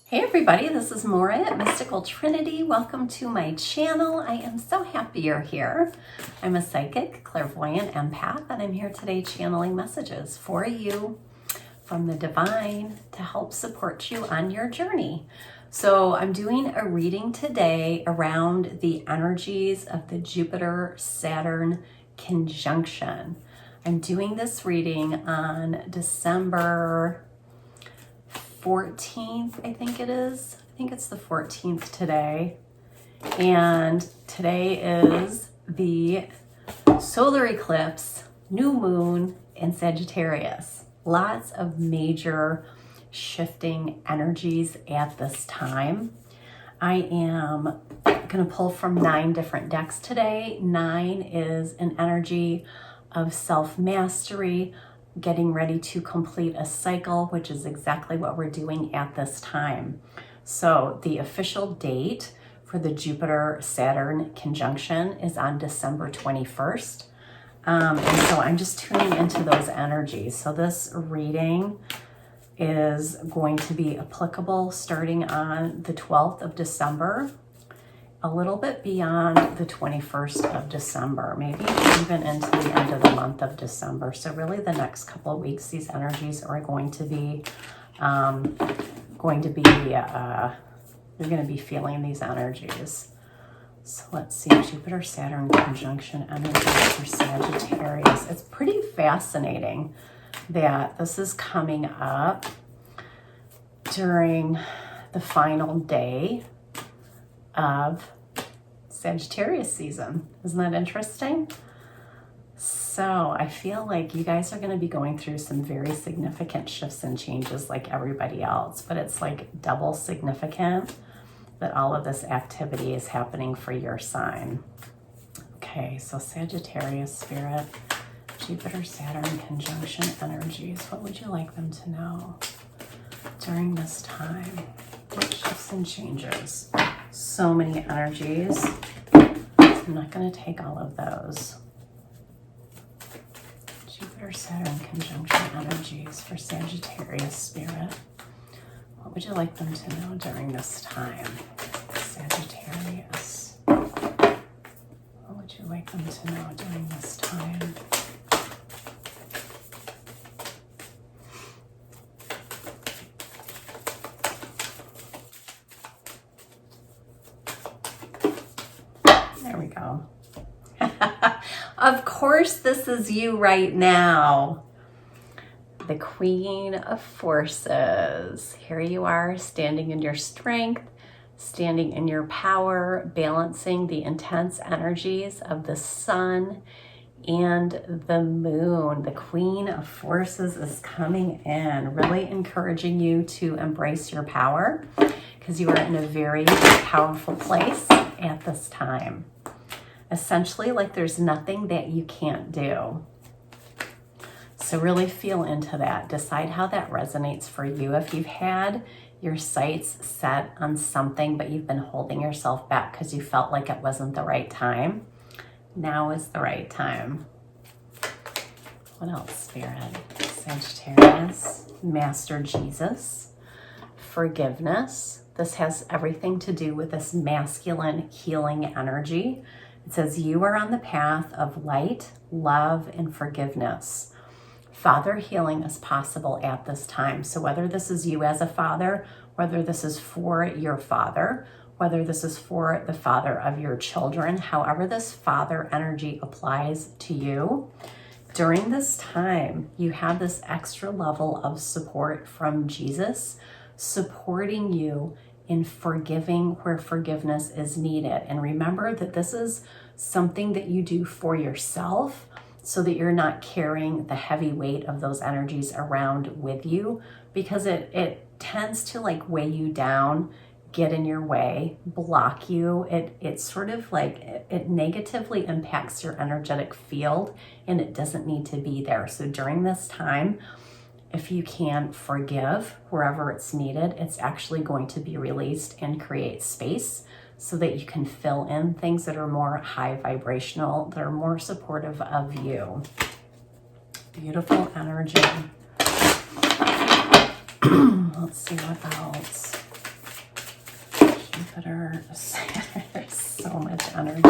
Hey everybody, this is Maura at Mystical Trinity. Welcome to my channel. I am so happy you're here. I'm a psychic, clairvoyant, empath, and I'm here today channeling messages for you from the divine to help support you on your journey. So I'm doing a reading today around the energies of the Jupiter-Saturn conjunction. I'm doing this reading on December 14th, I think it is. I think it's the 14th today. And today is the solar eclipse, new moon in Sagittarius. Lots of major shifting energies at this time. I am going to pull from 9 different decks today. 9 is an energy of self-mastery, getting ready to complete a cycle, which is exactly what we're doing at this time. So the official date for the Jupiter-Saturn conjunction is on December 21st. And so I'm just tuning into those energies. So this reading is going to be applicable starting on the 12th of December, a little bit beyond the 21st of December, maybe even into the end of the month of December. So really the next couple of weeks, these energies are going to be, you're going to be feeling these energies. So let's see, Jupiter-Saturn conjunction energies for Sagittarius. It's pretty fascinating that this is coming up during the final day of Sagittarius season. Isn't that interesting? So I feel like you guys are going to be going through some very significant shifts and changes like everybody else, but it's like double significant that all of this activity is happening for your sign. Okay, so Sagittarius spirit, Jupiter-Saturn conjunction energies. What would you like them to know during this time? What shifts and changes? So many energies. I'm not going to take all of those. Jupiter-Saturn conjunction energies for Sagittarius spirit. What would you like them to know during this time? Sagittarius. What would you like them to know during this time? There we go. Of course, this is you right now. The Queen of Forces. Here you are, standing in your strength, standing in your power, balancing the intense energies of the sun and the moon. The Queen of Forces is coming in, really encouraging you to embrace your power because you are in a very powerful place at this time. Essentially, like there's nothing that you can't do. So really feel into that. Decide how that resonates for you. If you've had your sights set on something, but you've been holding yourself back because you felt like it wasn't the right time, now is the right time. What else, Spirit? Sagittarius, Master Jesus, forgiveness. This has everything to do with this masculine healing energy. It says you are on the path of light, love, and forgiveness. Father healing is possible at this time. So whether this is you as a father, whether this is for your father, whether this is for the father of your children, however this father energy applies to you, during this time, you have this extra level of support from Jesus, supporting you in forgiving where forgiveness is needed. And remember that this is something that you do for yourself so that you're not carrying the heavy weight of those energies around with you, because it tends to like weigh you down, get in your way, block you. It's sort of like it negatively impacts your energetic field and it doesn't need to be there. So during this time, if you can forgive wherever it's needed, it's actually going to be released and create space so that you can fill in things that are more high vibrational, that are more supportive of you. Beautiful energy. Let's see what else. Jupiter, Saturn, there's so much energy.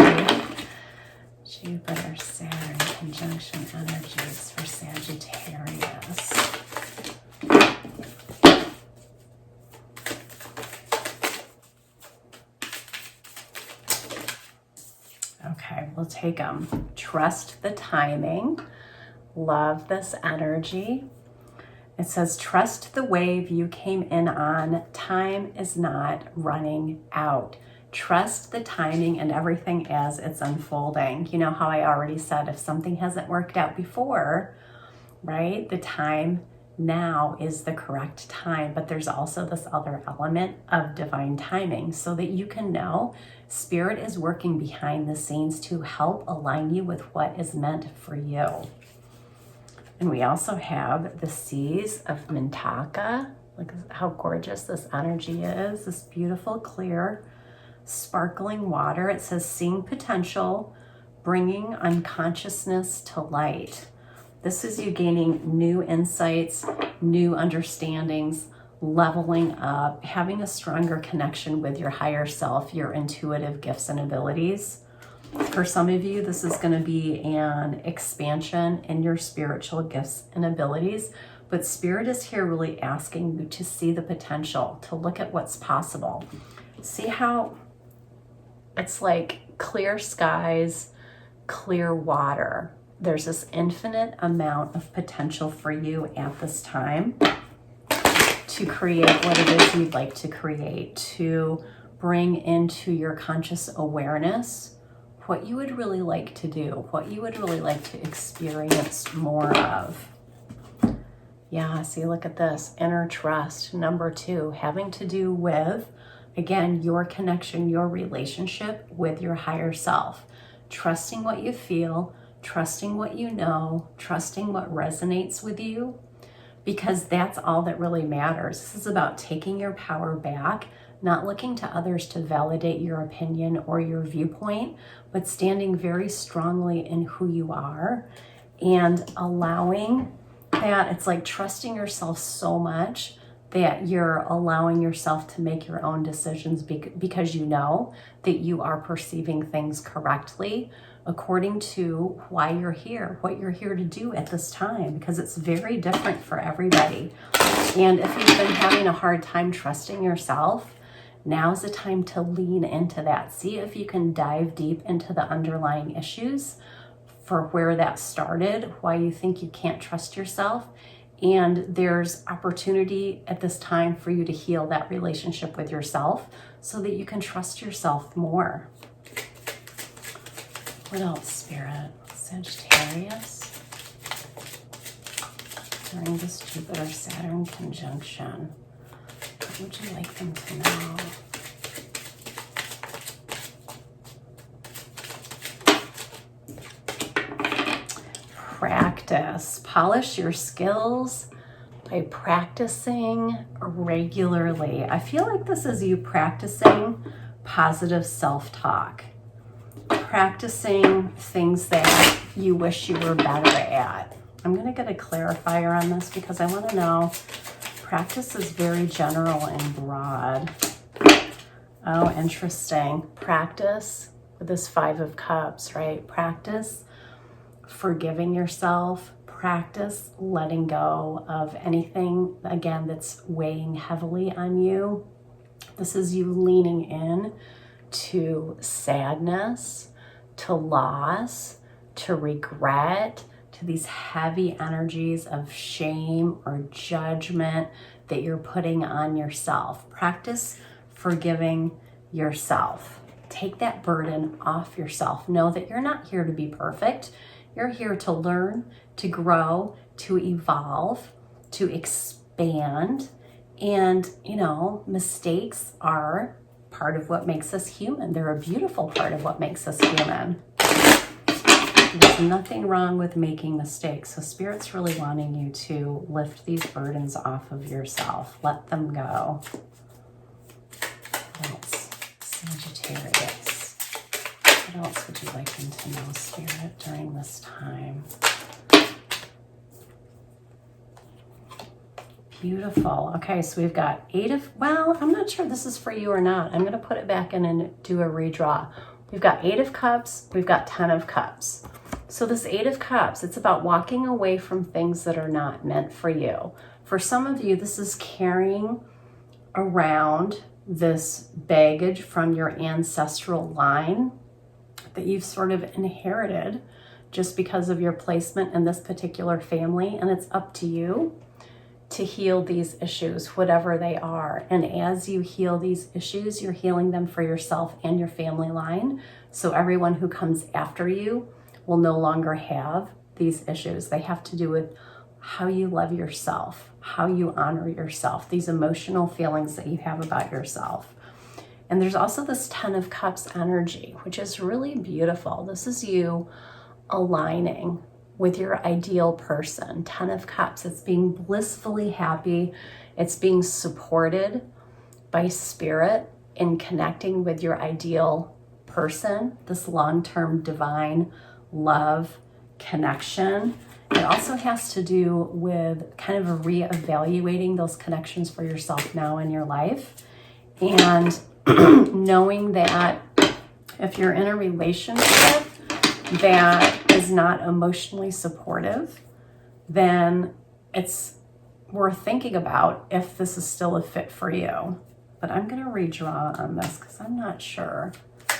Jupiter, Saturn conjunction energies for Sagittarius. Okay, we'll take them. Trust the timing. Love this energy. It says, trust the wave you came in on. Time is not running out. Trust the timing and everything as it's unfolding. You know how I already said, if something hasn't worked out before, right, the time now is the correct time. But there's also this other element of divine timing so that you can know Spirit is working behind the scenes to help align you with what is meant for you. And we also have the seas of Mintaka. Look how gorgeous this energy is. This beautiful, clear, sparkling water. It says, seeing potential, bringing unconsciousness to light. This is you gaining new insights, new understandings, leveling up, having a stronger connection with your higher self, your intuitive gifts and abilities. For some of you, this is going to be an expansion in your spiritual gifts and abilities, but Spirit is here really asking you to see the potential, to look at what's possible. See how it's like clear skies, clear water. There's this infinite amount of potential for you at this time to create what it is you'd like to create, to bring into your conscious awareness what you would really like to do, what you would really like to experience more of. Yeah, see, look at this. Inner trust, number 2, having to do with, again, your connection, your relationship with your higher self. Trusting what you feel, trusting what you know, trusting what resonates with you, because that's all that really matters. This is about taking your power back, not looking to others to validate your opinion or your viewpoint, but standing very strongly in who you are and allowing that. It's like trusting yourself so much that you're allowing yourself to make your own decisions because you know that you are perceiving things correctly according to why you're here, what you're here to do at this time, because it's very different for everybody. And if you've been having a hard time trusting yourself, now's the time to lean into that. See if you can dive deep into the underlying issues for where that started, why you think you can't trust yourself. And there's opportunity at this time for you to heal that relationship with yourself so that you can trust yourself more. What else, Spirit? Sagittarius. During this Jupiter-Saturn conjunction, what would you like them to know? Practice. Polish your skills by practicing regularly. I feel like this is you practicing positive self-talk. Practicing things that you wish you were better at. I'm going to get a clarifier on this because I want to know. Practice is very general and broad. Oh, interesting. Practice with this 5 of Cups, right? Practice forgiving yourself. Practice letting go of anything, again, that's weighing heavily on you. This is you leaning in to sadness, to loss, to regret, to these heavy energies of shame or judgment that you're putting on yourself. Practice forgiving yourself. Take that burden off yourself. Know that you're not here to be perfect. You're here to learn, to grow, to evolve, to expand. And, you know, mistakes are part of what makes us human. They're a beautiful part of what makes us human. There's nothing wrong with making mistakes. So Spirit's really wanting you to lift these burdens off of yourself. Let them go. What else? Sagittarius. What else would you like them to know, Spirit, during this time? Beautiful. Okay, so we've got well, I'm not sure this is for you or not. I'm going to put it back in and do a redraw. We've got 8 of Cups, we've got 10 of Cups. So this 8 of Cups, it's about walking away from things that are not meant for you. For some of you, this is carrying around this baggage from your ancestral line that you've sort of inherited just because of your placement in this particular family, and it's up to you to heal these issues, whatever they are. And as you heal these issues, you're healing them for yourself and your family line. So everyone who comes after you will no longer have these issues. They have to do with how you love yourself, how you honor yourself, these emotional feelings that you have about yourself. And there's also this 10 of Cups energy, which is really beautiful. This is you aligning with your ideal person. 10 of Cups, it's being blissfully happy. It's being supported by spirit in connecting with your ideal person, this long-term divine love connection. It also has to do with kind of reevaluating those connections for yourself now in your life, and knowing that if you're in a relationship that is not emotionally supportive, then it's worth thinking about if this is still a fit for you. But I'm going to redraw on this because I'm not sure. I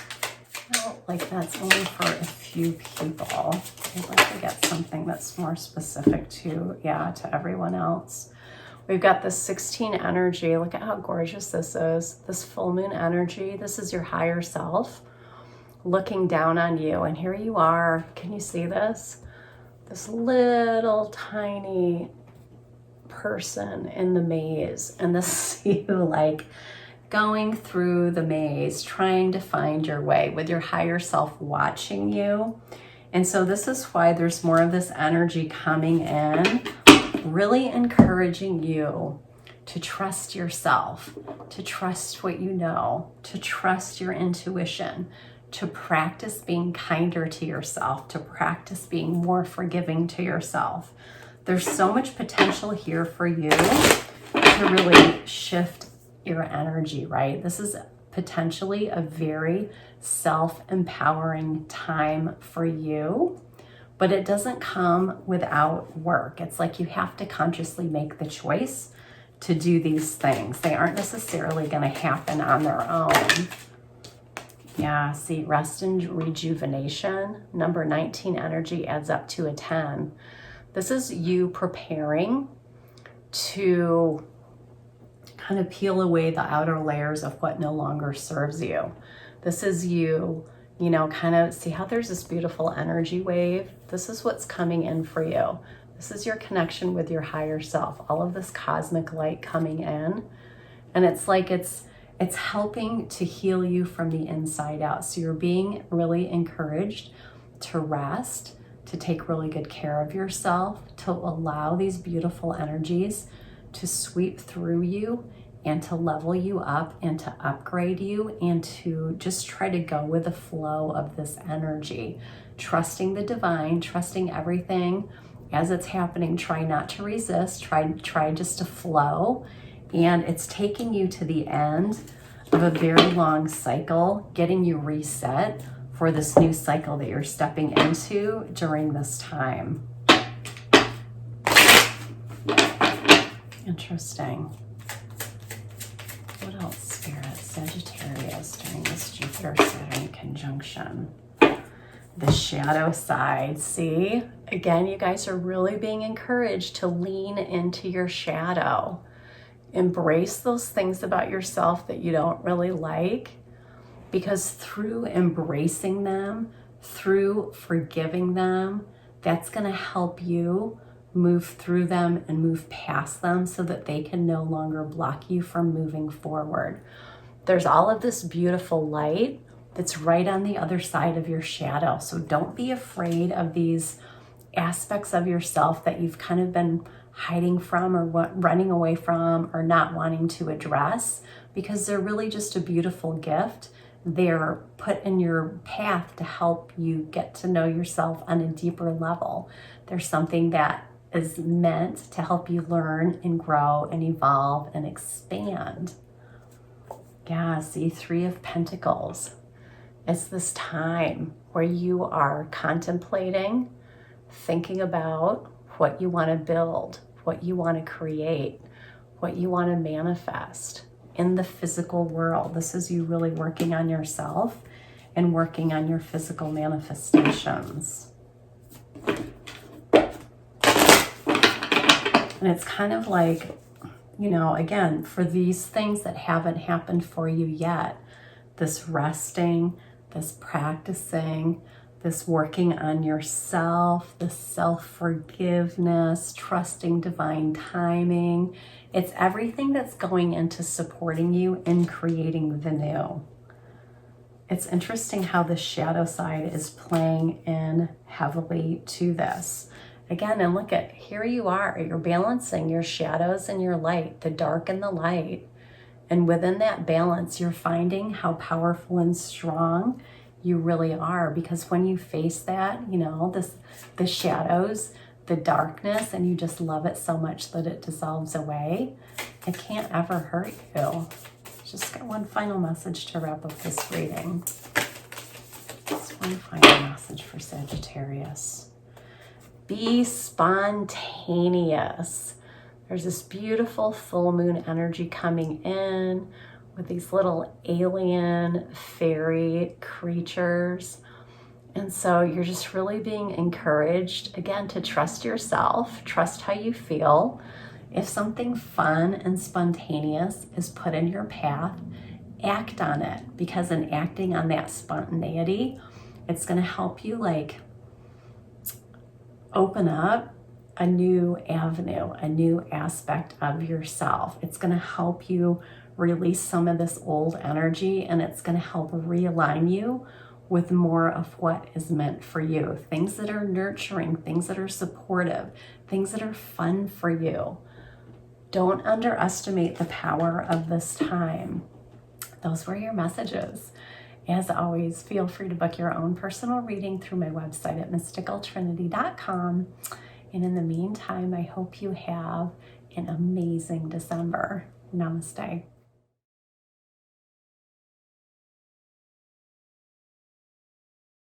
feel like that's only for a few people. I'd like to get something that's more specific to everyone else. We've got this 16 energy. Look at how gorgeous this is. This full moon energy. This is your higher self looking down on you. And here you are. Can you see this? This little tiny person in the maze. And this is you like going through the maze, trying to find your way with your higher self watching you. And so this is why there's more of this energy coming in, really encouraging you to trust yourself, to trust what you know, to trust your intuition, to practice being kinder to yourself, to practice being more forgiving to yourself. There's so much potential here for you to really shift your energy, right? This is potentially a very self-empowering time for you, but it doesn't come without work. It's like you have to consciously make the choice to do these things. They aren't necessarily going to happen on their own. Yeah, see, rest and rejuvenation. Number 19 energy adds up to a 10. This is you preparing to kind of peel away the outer layers of what no longer serves you. This is you, kind of see how there's this beautiful energy wave. This is what's coming in for you. This is your connection with your higher self. All of this cosmic light coming in. And it's like it's helping to heal you from the inside out. So you're being really encouraged to rest, to take really good care of yourself, to allow these beautiful energies to sweep through you and to level you up and to upgrade you and to just try to go with the flow of this energy. Trusting the divine, trusting everything as it's happening. Try not to resist, try just to flow. And it's taking you to the end of a very long cycle, getting you reset for this new cycle that you're stepping into during this time. Interesting. What else, Spirit? Sagittarius during this Jupiter-Saturn conjunction. The shadow side. See? Again, you guys are really being encouraged to lean into your shadow. Embrace those things about yourself that you don't really like, because through embracing them, through forgiving them, that's going to help you move through them and move past them so that they can no longer block you from moving forward. There's all of this beautiful light that's right on the other side of your shadow. So don't be afraid of these aspects of yourself that you've kind of been hiding from or running away from or not wanting to address, because they're really just a beautiful gift. They're put in your path to help you get to know yourself on a deeper level. There's something that is meant to help you learn and grow and evolve and expand. Yeah, see, Three of Pentacles. It's this time where you are contemplating, thinking about what you want to build, what you want to create, what you want to manifest in the physical world. This is you really working on yourself and working on your physical manifestations. And it's kind of like, you know, again, for these things that haven't happened for you yet, this resting, this practicing, this working on yourself, this self-forgiveness, trusting divine timing. It's everything that's going into supporting you in creating the new. It's interesting how the shadow side is playing in heavily to this. Again, and look at, here you are, you're balancing your shadows and your light, the dark and the light. And within that balance, you're finding how powerful and strong you really are. Because when you face that, you know, the shadows, the darkness, and you just love it so much that it dissolves away, it can't ever hurt you. Just got one final message to wrap up this reading. Just one final message for Sagittarius. Be spontaneous. There's this beautiful full moon energy coming in with these little alien fairy creatures. And so you're just really being encouraged, again, to trust yourself, trust how you feel. If something fun and spontaneous is put in your path, act on it, because in acting on that spontaneity, it's going to help you like open up a new avenue, a new aspect of yourself. It's going to help you release some of this old energy, and it's going to help realign you with more of what is meant for you. Things that are nurturing, things that are supportive, things that are fun for you. Don't underestimate the power of this time. Those were your messages. As always, feel free to book your own personal reading through my website at mysticaltrinity.com. And in the meantime, I hope you have an amazing December. Namaste.